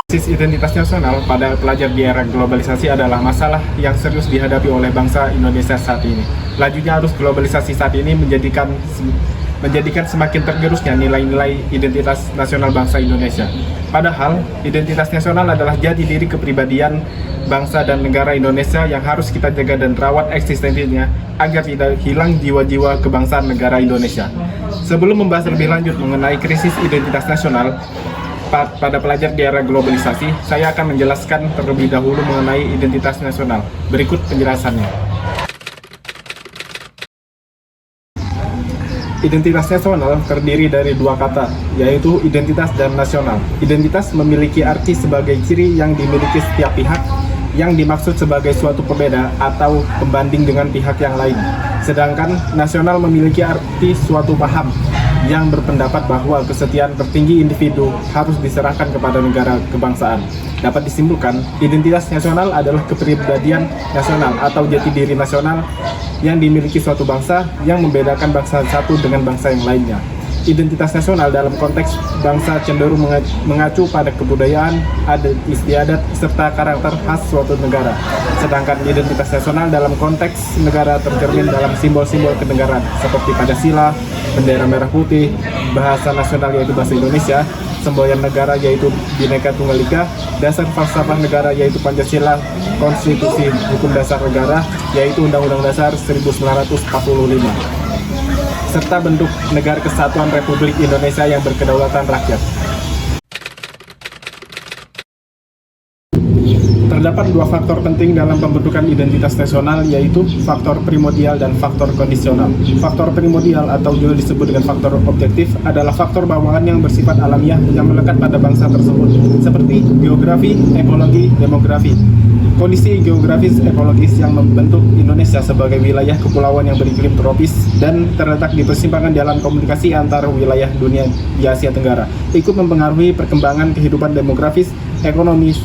Krisis identitas nasional pada pelajar di era globalisasi adalah masalah yang serius dihadapi oleh bangsa Indonesia saat ini. Lajunya arus globalisasi saat ini menjadikan semakin tergerusnya nilai-nilai identitas nasional bangsa Indonesia. Padahal, identitas nasional adalah jati diri kepribadian bangsa dan negara Indonesia yang harus kita jaga dan rawat eksistensinya agar tidak hilang jiwa-jiwa kebangsaan negara Indonesia. Sebelum membahas lebih lanjut mengenai krisis identitas nasional pada pelajar di era globalisasi, saya akan menjelaskan terlebih dahulu mengenai identitas nasional. Berikut penjelasannya. Identitas nasional terdiri dari dua kata, yaitu identitas dan nasional. Identitas memiliki arti sebagai ciri yang dimiliki setiap pihak, yang dimaksud sebagai suatu pembeda atau pembanding dengan pihak yang lain. Sedangkan nasional memiliki arti suatu paham yang berpendapat bahwa kesetiaan tertinggi individu harus diserahkan kepada negara kebangsaan. Dapat disimpulkan, identitas nasional adalah kepribadian nasional atau jati diri nasional yang dimiliki suatu bangsa yang membedakan bangsa satu dengan bangsa yang lainnya. Identitas nasional dalam konteks bangsa cenderung mengacu pada kebudayaan, adat istiadat, serta karakter khas suatu negara. Sedangkan identitas nasional dalam konteks negara tercermin dalam simbol-simbol kenegaraan seperti Pancasila, bendera merah putih, bahasa nasional yaitu bahasa Indonesia, semboyan negara yaitu Bhinneka Tunggal Ika, dasar falsafah negara yaitu Pancasila, konstitusi hukum dasar negara yaitu Undang-Undang Dasar 1945. Serta bentuk negara kesatuan Republik Indonesia yang berkedaulatan rakyat. Terdapat dua faktor penting dalam pembentukan identitas nasional, yaitu faktor primordial dan faktor kondisional. Faktor primordial atau juga disebut dengan faktor objektif adalah faktor bawaan yang bersifat alamiah yang melekat pada bangsa tersebut, seperti geografi, ekologi, demografi. Kondisi geografis ekologis yang membentuk Indonesia sebagai wilayah kepulauan yang beriklim tropis dan terletak di persimpangan jalan komunikasi antar wilayah dunia di Asia Tenggara, ikut mempengaruhi perkembangan kehidupan demografis, ekonomis,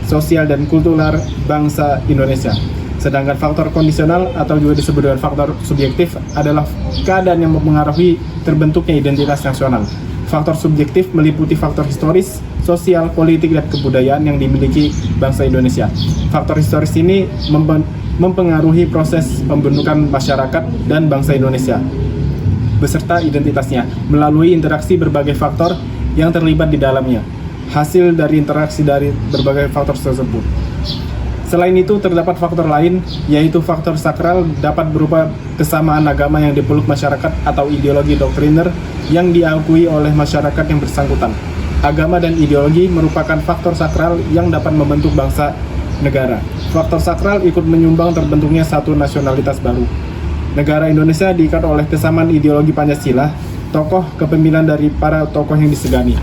sosial dan kultural bangsa Indonesia. Sedangkan faktor kondisional atau juga disebut dengan faktor subjektif adalah keadaan yang mempengaruhi terbentuknya identitas nasional. Faktor subjektif meliputi faktor historis, sosial, politik, dan kebudayaan yang dimiliki bangsa Indonesia. Faktor historis ini mempengaruhi proses pembentukan masyarakat dan bangsa Indonesia beserta identitasnya melalui interaksi berbagai faktor yang terlibat di dalamnya. Hasil dari interaksi dari berbagai faktor tersebut. Selain itu, terdapat faktor lain, yaitu faktor sakral dapat berupa kesamaan agama yang dipeluk masyarakat atau ideologi doktriner yang diakui oleh masyarakat yang bersangkutan. Agama dan ideologi merupakan faktor sakral yang dapat membentuk bangsa negara. Faktor sakral ikut menyumbang terbentuknya satu nasionalitas baru. Negara Indonesia diikat oleh kesamaan ideologi Pancasila, tokoh kepemimpinan dari para tokoh yang disegani.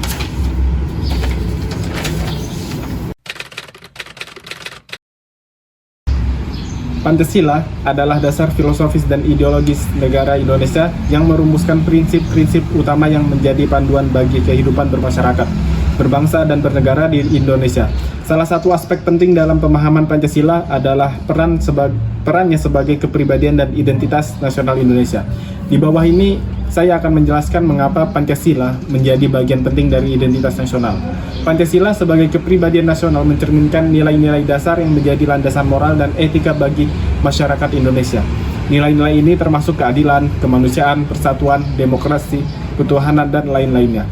Pancasila adalah dasar filosofis dan ideologis negara Indonesia yang merumuskan prinsip-prinsip utama yang menjadi panduan bagi kehidupan bermasyarakat, berbangsa, dan bernegara di Indonesia. Salah satu aspek penting dalam pemahaman Pancasila adalah perannya sebagai kepribadian dan identitas nasional Indonesia. Di bawah ini, saya akan menjelaskan mengapa Pancasila menjadi bagian penting dari identitas nasional. Pancasila sebagai kepribadian nasional mencerminkan nilai-nilai dasar yang menjadi landasan moral dan etika bagi masyarakat Indonesia. Nilai-nilai ini termasuk keadilan, kemanusiaan, persatuan, demokrasi, ketuhanan, dan lain-lainnya.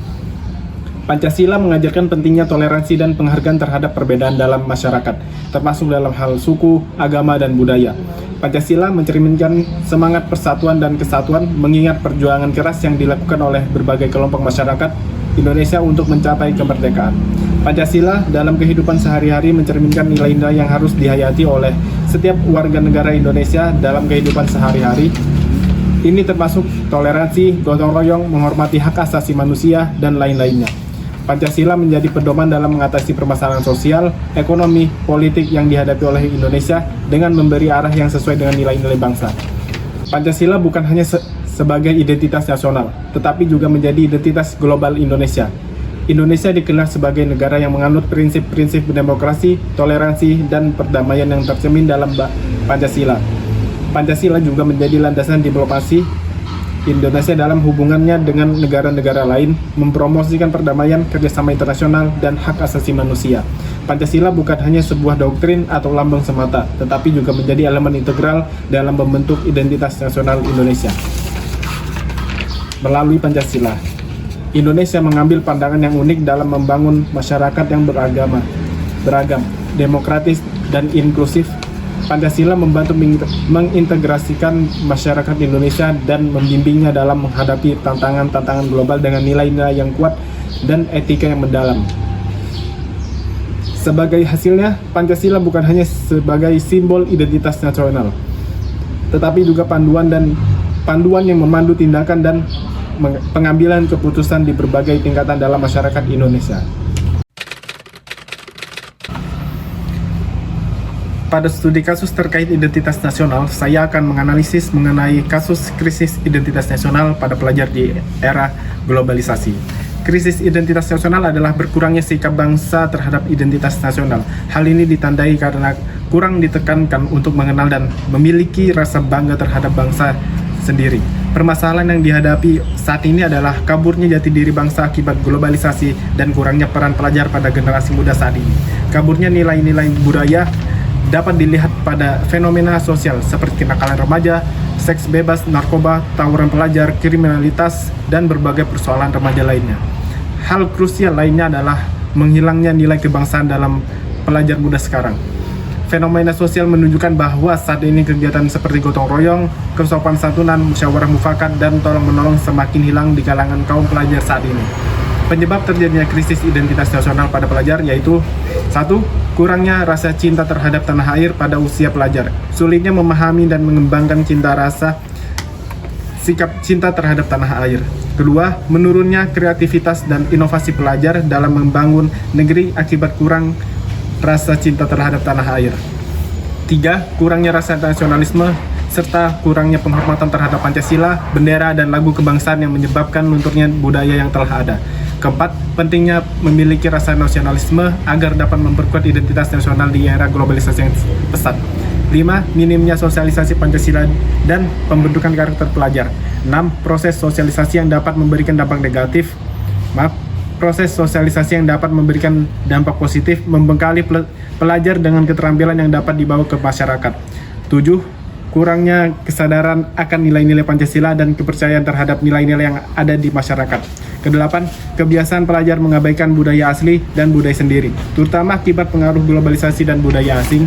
Pancasila mengajarkan pentingnya toleransi dan penghargaan terhadap perbedaan dalam masyarakat, termasuk dalam hal suku, agama, dan budaya. Pancasila mencerminkan semangat persatuan dan kesatuan, mengingat perjuangan keras yang dilakukan oleh berbagai kelompok masyarakat Indonesia untuk mencapai kemerdekaan. Pancasila dalam kehidupan sehari-hari mencerminkan nilai-nilai yang harus dihayati oleh setiap warga negara Indonesia dalam kehidupan sehari-hari. Ini termasuk toleransi, gotong royong, menghormati hak asasi manusia, dan lain-lainnya. Pancasila menjadi pedoman dalam mengatasi permasalahan sosial, ekonomi, politik yang dihadapi oleh Indonesia dengan memberi arah yang sesuai dengan nilai-nilai bangsa. Pancasila bukan hanya sebagai identitas nasional, tetapi juga menjadi identitas global Indonesia. Indonesia dikenal sebagai negara yang menganut prinsip-prinsip demokrasi, toleransi, dan perdamaian yang tercermin dalam Pancasila. Pancasila juga menjadi landasan diplomasi Indonesia dalam hubungannya dengan negara-negara lain, mempromosikan perdamaian, kerjasama internasional, dan hak asasi manusia. Pancasila bukan hanya sebuah doktrin atau lambang semata, tetapi juga menjadi elemen integral dalam membentuk identitas nasional Indonesia. Melalui Pancasila, Indonesia mengambil pandangan yang unik dalam membangun masyarakat yang beragam, demokratis, dan inklusif. Pancasila membantu mengintegrasikan masyarakat Indonesia dan membimbingnya dalam menghadapi tantangan-tantangan global dengan nilai-nilai yang kuat dan etika yang mendalam. Sebagai hasilnya, Pancasila bukan hanya sebagai simbol identitas nasional, tetapi juga panduan yang memandu tindakan dan pengambilan keputusan di berbagai tingkatan dalam masyarakat Indonesia. Pada studi kasus terkait identitas nasional, saya akan menganalisis mengenai kasus krisis identitas nasional pada pelajar di era globalisasi. Krisis identitas nasional adalah berkurangnya sikap bangsa terhadap identitas nasional. Hal ini ditandai karena kurang ditekankan untuk mengenal dan memiliki rasa bangga terhadap bangsa sendiri. Permasalahan yang dihadapi saat ini adalah kaburnya jati diri bangsa akibat globalisasi dan kurangnya peran pelajar pada generasi muda saat ini. Kaburnya nilai-nilai budaya dapat dilihat pada fenomena sosial seperti kenakalan remaja, seks bebas, narkoba, tawuran pelajar, kriminalitas, dan berbagai persoalan remaja lainnya. Hal krusial lainnya adalah menghilangnya nilai kebangsaan dalam pelajar muda sekarang. Fenomena sosial menunjukkan bahwa saat ini kegiatan seperti gotong royong, kesopan santunan, musyawarah mufakat, dan tolong-menolong semakin hilang di kalangan kaum pelajar saat ini. Penyebab terjadinya krisis identitas nasional pada pelajar yaitu 1. Kurangnya rasa cinta terhadap tanah air pada usia pelajar. Sulitnya memahami dan mengembangkan sikap cinta terhadap tanah air. Kedua, menurunnya kreativitas dan inovasi pelajar dalam membangun negeri akibat kurang rasa cinta terhadap tanah air. 3. Kurangnya rasa nasionalisme serta kurangnya penghormatan terhadap Pancasila, bendera, dan lagu kebangsaan yang menyebabkan lunturnya budaya yang telah ada. Keempat, pentingnya memiliki rasa nasionalisme agar dapat memperkuat identitas nasional di era globalisasi yang pesat. 5. Minimnya sosialisasi Pancasila dan pembentukan karakter pelajar. 6. Proses sosialisasi yang dapat memberikan dampak positif, membekali pelajar dengan keterampilan yang dapat dibawa ke masyarakat. 7. Kurangnya kesadaran akan nilai-nilai Pancasila dan kepercayaan terhadap nilai-nilai yang ada di masyarakat. Kedelapan, kebiasaan pelajar mengabaikan budaya asli dan budaya sendiri, terutama akibat pengaruh globalisasi dan budaya asing.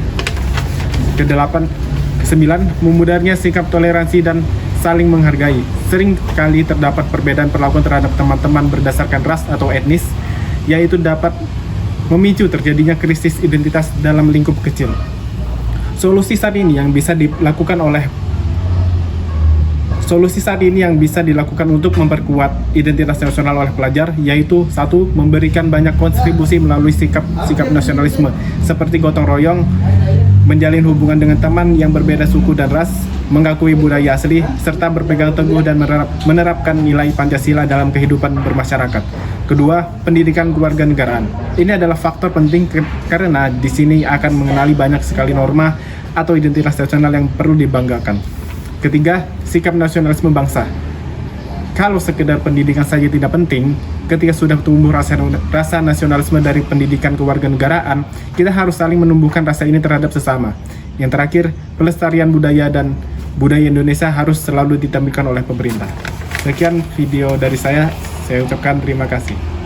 Kesembilan, memudarnya sikap toleransi dan saling menghargai. Sering kali terdapat perbedaan perlakuan terhadap teman-teman berdasarkan ras atau etnis, yaitu dapat memicu terjadinya krisis identitas dalam lingkup kecil. Solusi saat ini yang bisa dilakukan untuk memperkuat identitas nasional oleh pelajar yaitu 1. Memberikan banyak kontribusi melalui sikap nasionalisme seperti gotong royong, menjalin hubungan dengan teman yang berbeda suku dan ras, mengakui budaya asli, serta berpegang teguh dan menerapkan nilai Pancasila dalam kehidupan bermasyarakat. Kedua, pendidikan kewarganegaraan. Ini adalah faktor penting karena di sini akan mengenali banyak sekali norma atau identitas nasional yang perlu dibanggakan. Ketiga, sikap nasionalisme bangsa. Kalau sekedar pendidikan saja tidak penting, ketika sudah tumbuh rasa nasionalisme dari pendidikan kewarganegaraan, kita harus saling menumbuhkan rasa ini terhadap sesama. Yang terakhir, pelestarian budaya dan budaya Indonesia harus selalu ditampilkan oleh pemerintah. Sekian video dari saya ucapkan terima kasih.